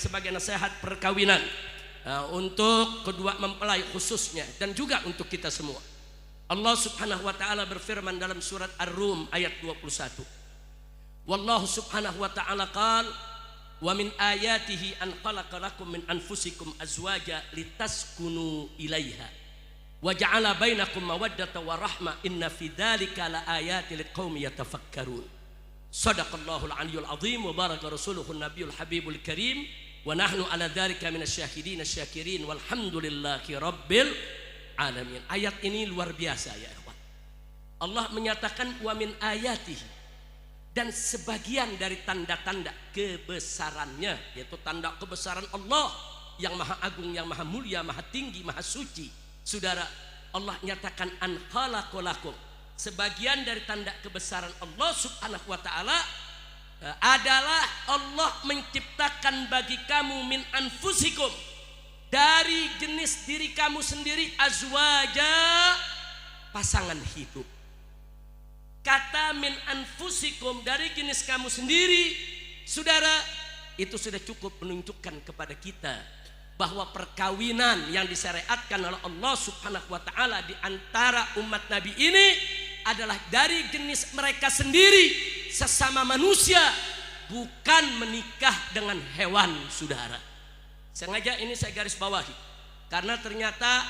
sebagai nasihat perkawinan untuk kedua mempelai khususnya dan juga untuk kita semua. Allah Subhanahu wa taala berfirman dalam surat Ar-Rum ayat 21. Wallahu subhanahu wa ta'ala qala wa min ayatihi an khalaqa lakum min anfusikum azwaja litaskunu ilaiha wa ja'ala bainakum mawaddata wa rahma inna fi dzalika laayatin liqaumin yatafakkarun. Shadaqallahul aliyyul azim wa baraka rasuluhun nabiyul habibul karim wa nahnu ala dzalika minasyahidin asyakirin walhamdulillahi rabbil alamin. Ayat ini luar biasa ya ikhwan. Allah menyatakan wa min ayatihi, dan sebagian dari tanda-tanda kebesarannya, yaitu tanda kebesaran Allah yang maha agung, yang maha mulia, maha tinggi, maha suci. Saudara, Allah nyatakan an khalaqalakum, sebagian dari tanda kebesaran Allah Subhanahu wa taala adalah Allah menciptakan bagi kamu min anfusikum, dari jenis diri kamu sendiri, azwaja, pasangan hidup. Kata min anfusikum, dari jenis kamu sendiri, saudara, itu sudah cukup menunjukkan kepada kita bahwa perkawinan yang disyariatkan oleh Allah Subhanahu wa taala di antara umat Nabi ini adalah dari jenis mereka sendiri, sesama manusia, bukan menikah dengan hewan, saudara. Sengaja ini saya garis bawahi karena ternyata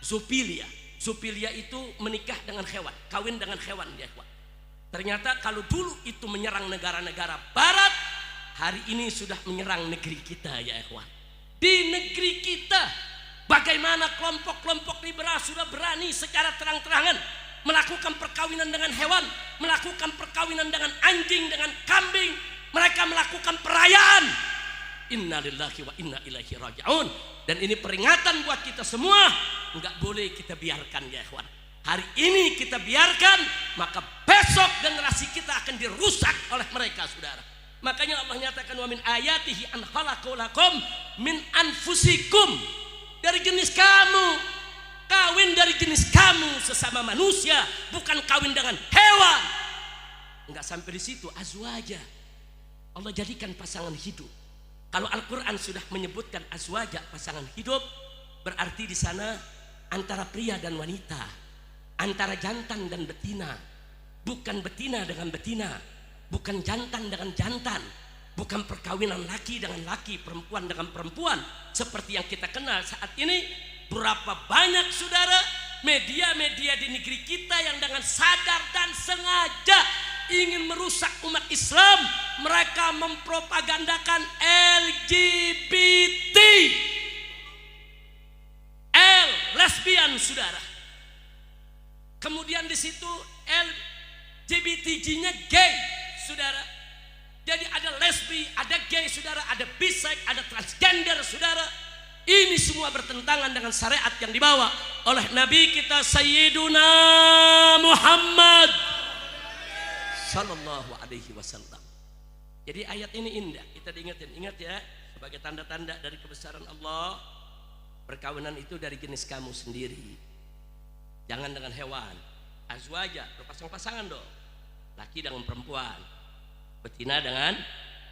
zoofilia itu menikah dengan hewan, kawin dengan hewan ya. Ternyata kalau dulu itu menyerang negara-negara barat, hari ini sudah menyerang negeri kita ya ikhwan. Di negeri kita bagaimana kelompok-kelompok liberal sudah berani secara terang-terangan melakukan perkawinan dengan hewan, melakukan perkawinan dengan anjing, dengan kambing. Mereka melakukan perayaan. Innalillahi wa inna ilaihi raji'un. Dan ini peringatan buat kita semua, enggak boleh kita biarkan ya ikhwan. Hari ini kita biarkan, maka besok generasi kita akan dirusak oleh mereka, saudara. Makanya Allah nyatakan wa min ayatihi an khalaqalakum min anfusikum, dari jenis kamu, kawin dari jenis kamu sesama manusia, bukan kawin dengan hewan. Enggak sampai di situ, azwaja, Allah jadikan pasangan hidup. Kalau Al-Quran sudah menyebutkan azwaja, pasangan hidup, berarti di sana antara pria dan wanita, antara jantan dan betina, bukan betina dengan betina, bukan jantan dengan jantan, bukan perkawinan laki dengan laki, perempuan dengan perempuan seperti yang kita kenal saat ini. Berapa banyak saudara media-media di negeri kita yang dengan sadar dan sengaja ingin merusak umat Islam. Mereka mempropagandakan LGBT, lesbian, saudara. Kemudian di situ LGBTG-nya gay, saudara. Jadi ada lesbi, ada gay, saudara, ada bisex, ada transgender, saudara. Ini semua bertentangan dengan syariat yang dibawa oleh Nabi kita Sayyiduna Muhammad sallallahu alaihi wasallam. Jadi ayat ini indah, kita diingetin, ingat ya, sebagai tanda-tanda dari kebesaran Allah. Perkawinan itu dari jenis kamu sendiri, jangan dengan hewan. Azwaja, berpasang-pasangan dong, laki dengan perempuan, betina dengan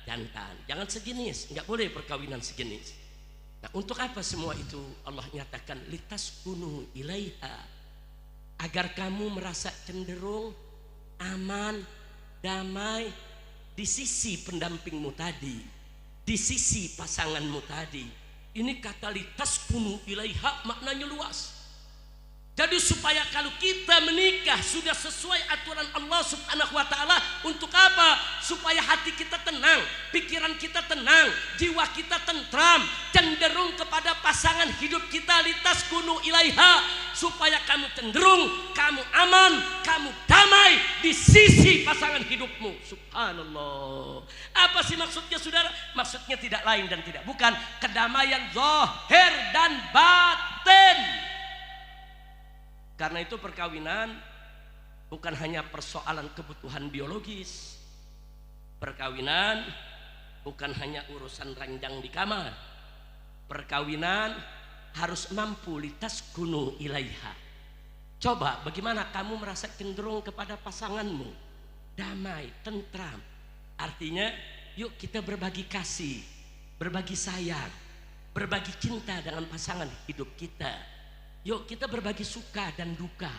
jantan, jangan sejenis, nggak boleh perkawinan sejenis. Nah, untuk apa semua itu? Allah nyatakan litaskunu ilaiha, agar kamu merasa cenderung aman, damai di sisi pendampingmu tadi, di sisi pasanganmu tadi. Ini kata litaskunu ilaiha maknanya luas. Jadi supaya kalau kita menikah sudah sesuai aturan Allah Subhanahu wa taala. Untuk apa? Supaya hati kita tenang, pikiran kita tenang, jiwa kita tentram, cenderung kepada pasangan hidup kita, litaskunu ilaiha, supaya kamu cenderung, kamu aman, kamu damai di sisi pasangan hidupmu. Subhanallah. Apa sih maksudnya, saudara? Maksudnya tidak lain dan tidak bukan kedamaian zahir dan batin. Karena itu perkawinan bukan hanya persoalan kebutuhan biologis. Perkawinan bukan hanya urusan ranjang di kamar. Perkawinan harus mampu litaskunu ilaiha. Coba bagaimana kamu merasa cenderung kepada pasanganmu, damai, tentram. Artinya yuk kita berbagi kasih, berbagi sayang, berbagi cinta dengan pasangan hidup kita. Yuk kita berbagi suka dan duka.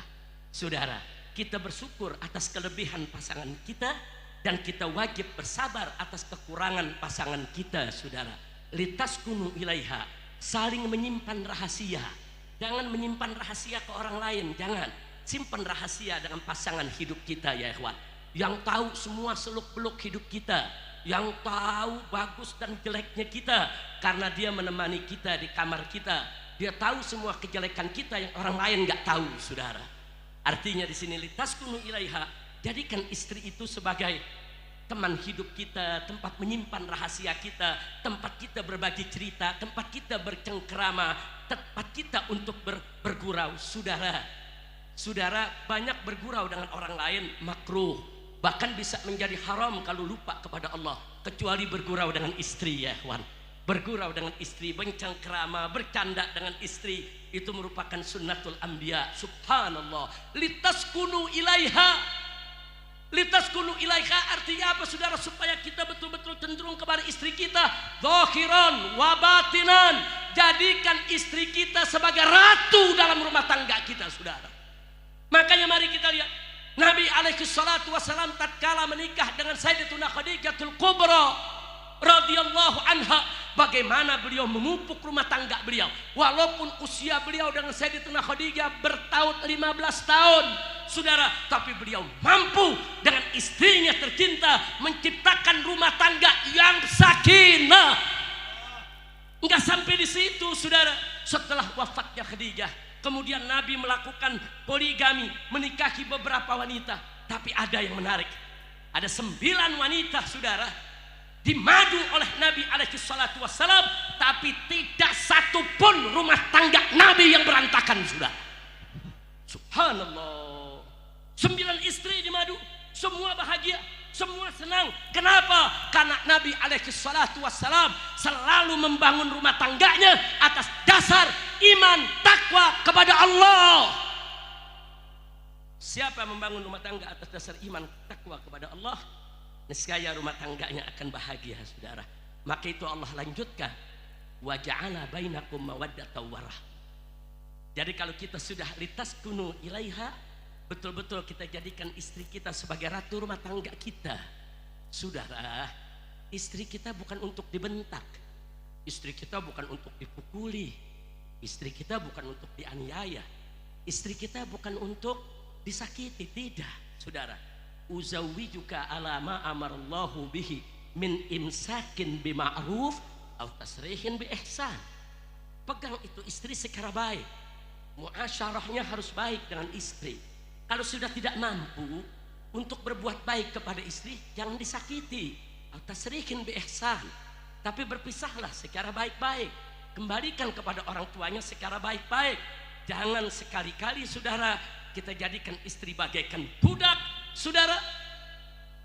Saudara, kita bersyukur atas kelebihan pasangan kita, dan kita wajib bersabar atas kekurangan pasangan kita. Saudara, litaskunu ilaiha, saling menyimpan rahasia. Jangan menyimpan rahasia ke orang lain, jangan. Simpan rahasia dengan pasangan hidup kita ya ikhwan, yang tahu semua seluk-beluk hidup kita, yang tahu bagus dan jeleknya kita, karena dia menemani kita di kamar kita. Dia tahu semua kejelekan kita yang orang lain nggak tahu, saudara. Artinya di sini litaskunu ilaiha, jadikan istri itu sebagai teman hidup kita, tempat menyimpan rahasia kita, tempat kita berbagi cerita, tempat kita bercengkrama, tempat kita untuk bergurau. Saudara, banyak bergurau dengan orang lain makruh, bahkan bisa menjadi haram kalau lupa kepada Allah, kecuali bergurau dengan istri ya kawan. Bergurau dengan istri, bercengkrama, bercanda dengan istri, itu merupakan sunnatul anbiya. Subhanallah. Litaskunu ilaiha. Litaskunu ilaiha artinya apa saudara? Supaya kita betul-betul cenderung kepada istri kita, zahiran wa batinan. Jadikan istri kita sebagai ratu dalam rumah tangga kita, saudara. Makanya mari kita lihat Nabi alaihi salatu wassalam tatkala menikah dengan Sayyidatuna Khadijatul Kubra radhiyallahu anha, bagaimana beliau memupuk rumah tangga beliau. Walaupun usia beliau dengan Sayyidatuna Khadijah bertahun 15 tahun, saudara, tapi beliau mampu dengan istrinya tercinta menciptakan rumah tangga yang sakinah. Enggak sampai di situ, saudara. Setelah wafatnya Khadijah, kemudian Nabi melakukan poligami, menikahi beberapa wanita. Tapi ada yang menarik, ada 9 wanita, saudara, dimadu oleh Nabi alaihi salatu wassalam, tapi tidak satu pun rumah tangga Nabi yang berantakan, saudara. Subhanallah. 9 istri dimadu, semua bahagia, semua senang. Kenapa? Karena Nabi alaihi salatu wassalam selalu membangun rumah tangganya atas dasar iman, takwa kepada Allah. Siapa membangun rumah tangga atas dasar iman, takwa kepada Allah, niscaya rumah tangganya akan bahagia, saudara. Maka itu Allah lanjutkan, wa ja'ala bainakum mawaddatan wa rahmah. Jadi kalau kita sudah litaskunu ilaiha, betul-betul kita jadikan istri kita sebagai ratu rumah tangga kita. Saudara, istri kita bukan untuk dibentak, istri kita bukan untuk dipukuli, istri kita bukan untuk dianiaya, istri kita bukan untuk disakiti, tidak, saudara. Uzawwijuka ala ma amarallahu bihi min imsakin bima'ruf atau tasrihin bi ihsan. Pegang itu istri secara baik, muasyarahnya harus baik dengan istri. Kalau sudah tidak mampu untuk berbuat baik kepada istri, jangan disakiti. Tasrihin bi ihsan, tapi berpisahlah secara baik-baik. Kembalikan kepada orang tuanya secara baik-baik. Jangan sekali-kali, saudara, kita jadikan istri bagaikan budak, saudara.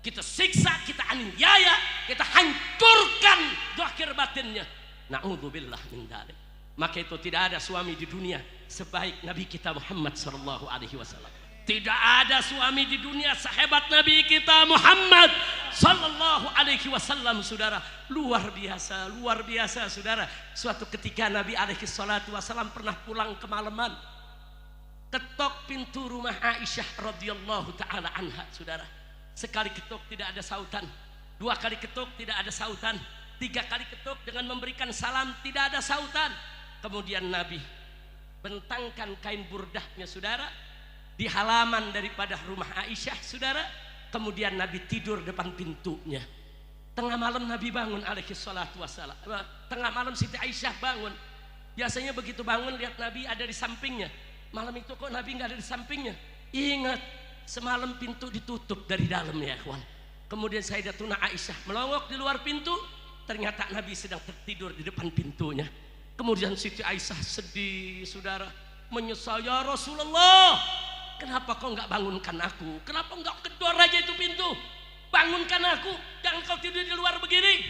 Kita siksa, kita aniaya, kita hancurkan zahir batinnya. Na'udzubillah min dzalik. Maka itu tidak ada suami di dunia sebaik Nabi kita Muhammad sallallahu alaihi wasallam. Tidak ada suami di dunia sehebat Nabi kita Muhammad sallallahu alaihi wasallam, saudara. Luar biasa, saudara. Suatu ketika Nabi alaihi salatu wasallam pernah pulang kemalaman. Ketok pintu rumah Aisyah radhiyallahu taala anha, saudara. Sekali ketuk tidak ada sautan, 2 kali ketuk tidak ada sautan, 3 kali ketuk dengan memberikan salam tidak ada sautan. Kemudian Nabi bentangkan kain burdahnya, saudara, di halaman daripada rumah Aisyah, saudara. Kemudian Nabi tidur depan pintunya. Tengah malam Nabi bangun alaihi salatu wassalam. Tengah malam Siti Aisyah bangun. Biasanya begitu bangun lihat Nabi ada di sampingnya. Malam itu kok Nabi nggak ada di sampingnya? Ingat, semalam pintu ditutup dari dalam ya kawan. Kemudian Sayyidatuna Aisyah melongok di luar pintu, ternyata Nabi sedang tertidur di depan pintunya. Kemudian Siti Aisyah sedih, saudara, menyesal, ya Rasulullah, kenapa kau nggak bangunkan aku? Kenapa nggak kedor aja itu pintu? Bangunkan aku, jangan kau tidur di luar begini.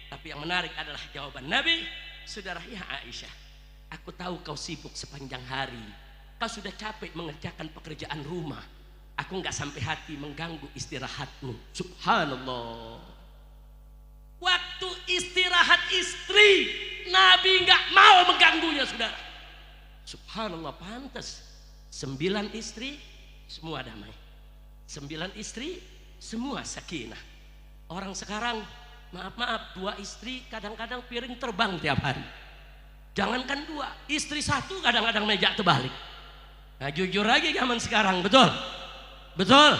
Tapi yang menarik adalah jawaban Nabi, saudara, ya Aisyah, aku tahu kau sibuk sepanjang hari, kau sudah capek mengerjakan pekerjaan rumah. Aku nggak sampai hati mengganggu istirahatmu. Subhanallah. Waktu istirahat istri, Nabi nggak mau mengganggunya, saudara. Subhanallah, pantas 9 istri semua damai, 9 istri semua sakinah. Orang sekarang maaf 2 istri kadang-kadang piring terbang tiap hari. Jangankan 2, istri 1 kadang-kadang meja terbalik. Nah, jujur lagi zaman sekarang, betul? Betul?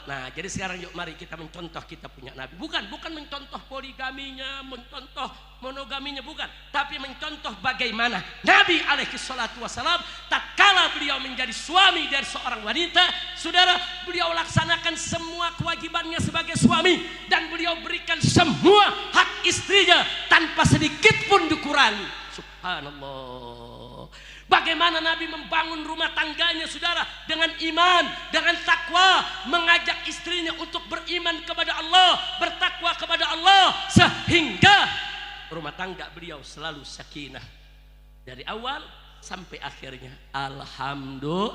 Nah, jadi sekarang yuk mari kita mencontoh kita punya Nabi. Bukan mencontoh poligaminya, mencontoh monogaminya, bukan. Tapi mencontoh bagaimana Nabi alaihi salatu wassalam tatkala beliau menjadi suami dari seorang wanita, saudara, beliau laksanakan semua kewajibannya sebagai suami. Dan beliau berikan semua hak istrinya tanpa sedikit pun dikurangi. Subhanallah. Bagaimana Nabi membangun rumah tangganya, saudara, dengan iman, dengan takwa, mengajak istrinya untuk beriman kepada Allah, bertakwa kepada Allah, sehingga rumah tangga beliau selalu sakinah dari awal sampai akhirnya. Alhamdulillah.